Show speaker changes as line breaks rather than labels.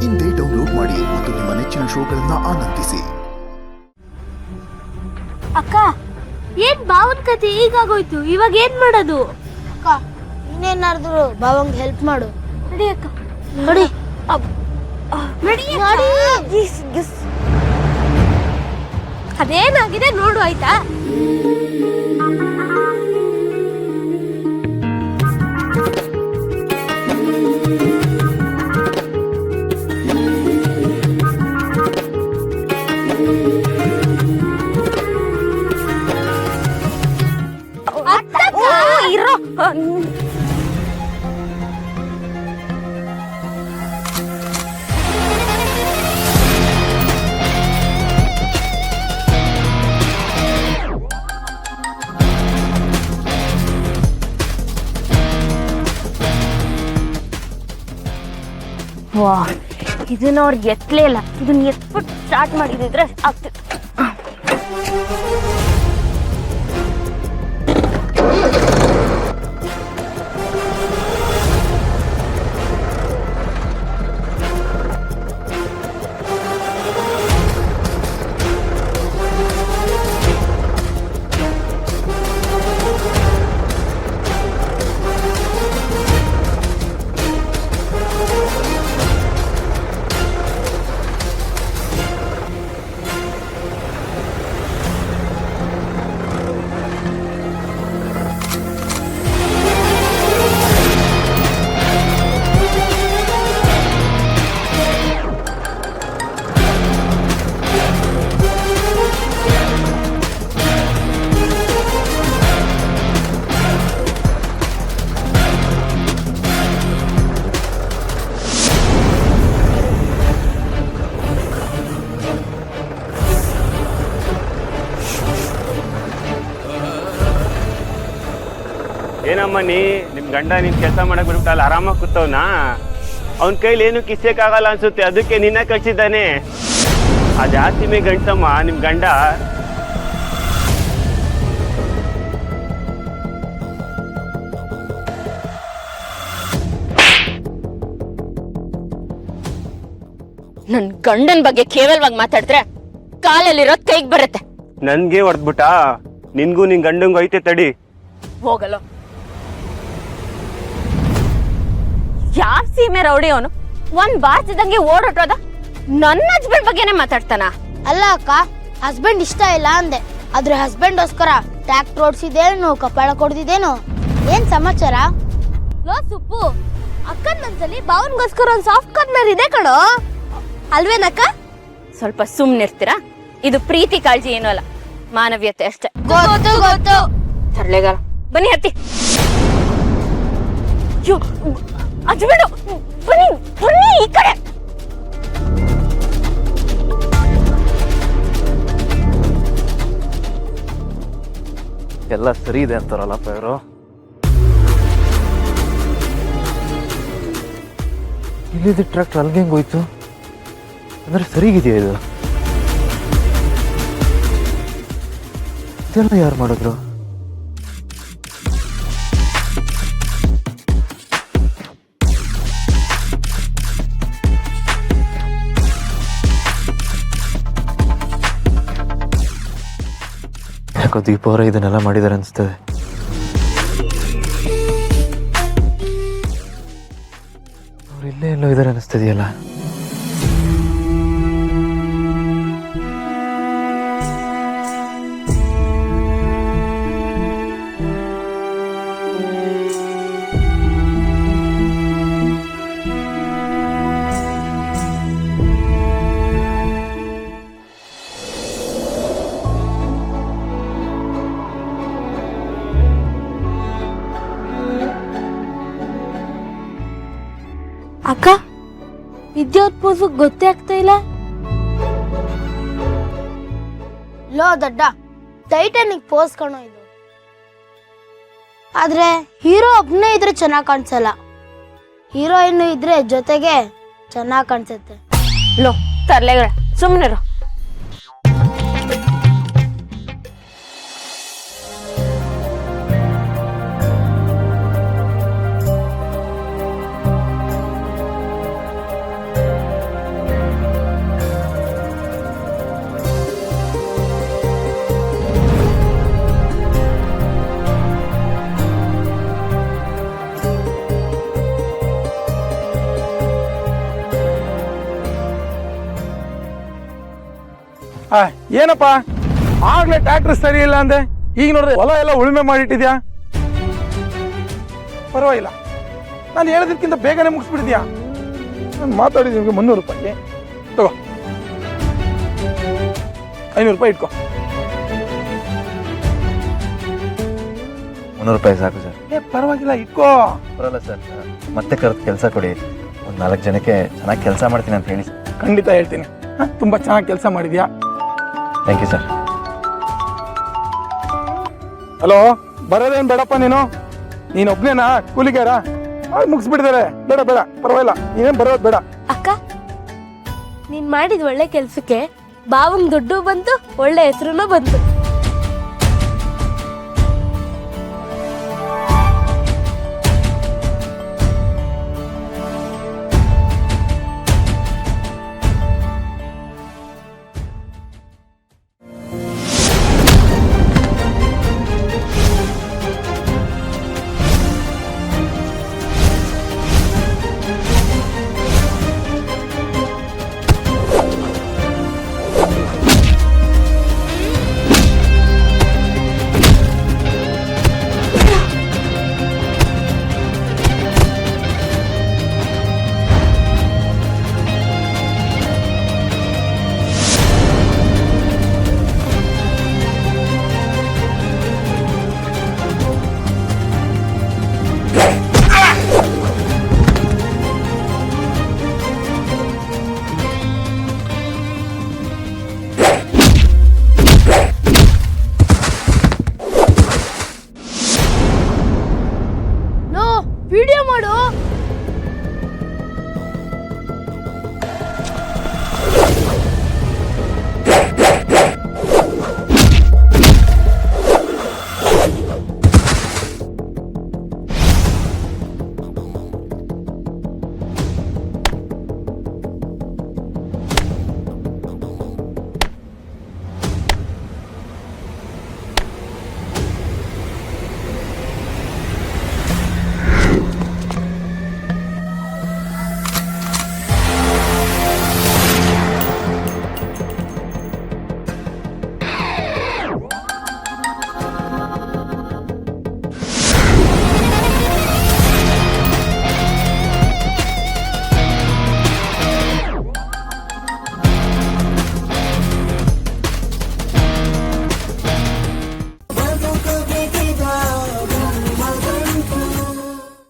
ಇಂದೇ ಡೌನ್ಲೋಡ್ ಮಾಡಿ ಮತ್ತು ನಿಮ್ಮ ನೆಚ್ಚಿನ ಶೋಗಳನ್ನ ಆನಂದಿಸಿ.
ಅಕ್ಕ, ಏನ್ ಭಾವನ್ ಕತೆ ಈಗಾಗೋಯ್ತು, ಇವಾಗ ಏನ್ ಮಾಡೋದು?
ಅಕ್ಕ, ಇನ್ನೇನಾದ್ರು ಭಾವಂಗ್ ಹೆಲ್ಪ್ ಮಾಡು.
ನಡಿ ಅಕ್ಕ,
ನೋಡಿ
ಅದೇನಾಗಿದೆ ನೋಡು, ಆಯ್ತಾ?
ಇರೋ
ವಾ, ಇದನ್ನ ಅವ್ರಿಗೆ ಎತ್ತಲೇ ಇಲ್ಲ. ಇದನ್ನ ಎತ್ಬಿಟ್ಟು ಸ್ಟಾರ್ಟ್ ಮಾಡಿದ್ರೆ ಆಗ್ತಿತ್ತು.
ಏನಮ್ಮ ನಿಮ್ ಗಂಡ ನಿಮ್ ಕೆಲಸ ಮಾಡಕ್ ಬಿಟ್ಬಿಟ್ಟು ಅಲ್ಲಿ ಆರಾಮಾಗಿ ಕೂತವ್ನ? ಅವನ ಕೈಲಿ ಏನು ಕಿಸಕ್ಕಾಗಲ್ಲ ಅನ್ಸುತ್ತೆ, ಅದಕ್ಕೆ ನಿನ್ನ ಕಳ್ಸಿದ್ದಾನೆ. ಆ ಜಾಸ್ತಿ ಮೇ ಗಂಟಮ್ಮ ನಿಮ್ ಗಂಡ.
ನನ್ ಗಂಡನ್ ಬಗ್ಗೆ ಕೇವಲವಾಗಿ ಮಾತಾಡಿದ್ರೆ ಕಾಲಲ್ಲಿರೋದ್ ಕೈಗೆ ಬರುತ್ತೆ.
ನನ್ಗೆ ಹೊಡೆದ್ಬಿಟ್ಟ, ನಿನ್ಗೂ ನಿನ್ ಗಂಡಂಗೂ ಐತೆ ತಡಿ.
ಹೋಗಲ್ಲ. ಯಾರ್ ಸೀಮೆ ರೌಡಿ ಅವನು? ಒಂದ್ ಬಾರ್ತಿದಂಗೆ ಓಡೋಟೋದ. ನನ್ನ ಹಸ್ಬೆಂಡ್ ಬಗ್ಗೆನೆ ಮಾತಾಡ್ತಾನ.
ಅಲ್ಲ ಅಕ್ಕ, ಹಸ್ಬೆಂಡ್ ಇಷ್ಟ ಇಲ್ಲ ಅಂದೆ, ಆದ್ರೆ ಹಸ್ಬೆಂಡ್ಗೋಸ್ಕರ ಟ್ರ್ಯಾಕ್ಟರ್ ಓಡಿಸಿದೇನು, ಕಪಾಳ ಕೊಡ್ದಿದ್ದೇನು? ಏನ್ ಸಮಾಚಾರ?
ಲೋ ಸುಪ್ಪು, ಅಕ್ಕನ ಮನ್ಸಲ್ಲಿ ಭಾವನ್ಗೋಸ್ಕರ ಒಂದ್ ಸಾಫ್ಟ್ ಕಾರ್ನರ್ ಇದೆ ಕಣೋ, ಅಲ್ವೇನಕ್ಕ? ಸ್ವಲ್ಪ ಸುಮ್ನಿರ್ತೀರಾ? ಇದು ಪ್ರೀತಿ ಕಾಳಜಿ ಏನೂ ಅಲ್ಲ, ಮಾನವೀಯತೆ ಅಷ್ಟೇ.
ಗೊತ್ತು ಗೊತ್ತು.
ತರ್ಲೆಗಾರ, ಬನ್ನಿ ಹತ್ತಿ. ಅದು ಬಿಡು, ಬನ್ನಿ ಬನ್ನಿ ಈ ಕಡೆ.
ಎಲ್ಲ ಸರಿ ಇದೆ ಅಂತಾರಲ್ಲ ಇವರು. ಇಲ್ಲಿದ್ದ ಟ್ರ್ಯಾಕ್ಟರ್ ಅಲ್ಲಿಗೆ ಹೆಂಗೆ ಹೋಯ್ತು ಅಂದ್ರೆ ಸರಿಗಿದೆಯಾ ಇದು? ಇದೆಲ್ಲ ಯಾರು ಮಾಡಿದ್ರು? ಯಾಕೋ ದೀಪ ಅವರ ಇದನ್ನೆಲ್ಲ ಮಾಡಿದಾರೆ ಅನಿಸ್ತದೆ. ಅವ್ರು ಇಲ್ಲೇ ಎಲ್ಲೋ ಇದಾರೆ ಅನಿಸ್ತದೆಯಲ್ಲ.
ಅಕ್ಕ, ವಿದ್ಯುತ್ ಪೋಸು ಗೊತ್ತೇ ಆಗ್ತಾ ಇಲ್ಲ.
ಲೋ ದಡ್ಡ, ಟೈಟಾನಿಕ್ ಪೋಸ್ ಕಣೋ ಇದು. ಆದ್ರೆ ಹೀರೋ ಒಬ್ನೇ ಇದ್ರೆ ಚೆನ್ನಾಗ್ ಕಾಣಿಸಲ್ಲ, ಹೀರೋಯಿನ್ ಇದ್ರೆ ಜೊತೆಗೆ ಚೆನ್ನಾಗ್ ಕಾಣಿಸುತ್ತೆ.
ಲೋ ತರ್ಲೆಗಳ, ಸುಮ್ಮನಿರು.
ಏನಪ್ಪ ಆಗ್ಲೇ ಟ್ರ್ಯಾಕ್ಟರ್ ಸರಿ ಇಲ್ಲ ಅಂದೆ, ಈಗ ನೋಡಿದ್ರೆ ಹೊಲ ಎಲ್ಲ ಉಳುಮೆ ಮಾಡಿಟ್ಟಿದ್ಯಾ. ಪರವಾಗಿಲ್ಲ, ನಾನು ಹೇಳೋದಕ್ಕಿಂತ ಬೇಗನೆ ಮುಗಿಸ್ಬಿಟ್ಟಿದ್ಯಾ. ನಾನು ಮಾತಾಡಿದ ನಿಮಗೆ 300 ರೂಪಾಯಿ ತಗೋ, 500 ರೂಪಾಯಿ ಇಟ್ಕೋ.
300 ರೂಪಾಯಿ ಸಾಕು ಸರ್.
ಪರವಾಗಿಲ್ಲ, ಇಟ್ಕೋ.
ಬರಲ್ಲ ಸರ್, ಮತ್ತೆ ಕರೆದು ಕೆಲಸ ಕೊಡಿ. ಒಂದು 4 ಜನಕ್ಕೆ ಚೆನ್ನಾಗಿ ಕೆಲಸ ಮಾಡ್ತೀನಿ ಅಂತ ಹೇಳಿ.
ಖಂಡಿತ ಹೇಳ್ತೀನಿ. ತುಂಬಾ ಚೆನ್ನಾಗಿ ಕೆಲಸ ಮಾಡಿದ್ಯಾ.
Thank you sir.
ಹಲೋ, ಬರೋದೇನು ಬೇಡಪ್ಪ, ನೀನು ಒಬ್ನೇನಾ ಕೂಲಿಗಾರ? ಮುಗಿಸ್ಬಿಟ್ಟಿದ್ದಾರೆ. ಬೇಡ ಬೇಡ, ಪರವಾಗಿಲ್ಲ, ನೀನೇನು ಬರೋದು ಬೇಡ.
ಅಕ್ಕ, ನೀನ್ ಮಾಡಿದ ಒಳ್ಳೆ ಕೆಲ್ಸಕ್ಕೆ ಬಾವಂಗ್ ದುಡ್ಡು ಬಂತು, ಒಳ್ಳೆ ಹೆಸರು ಬಂತು.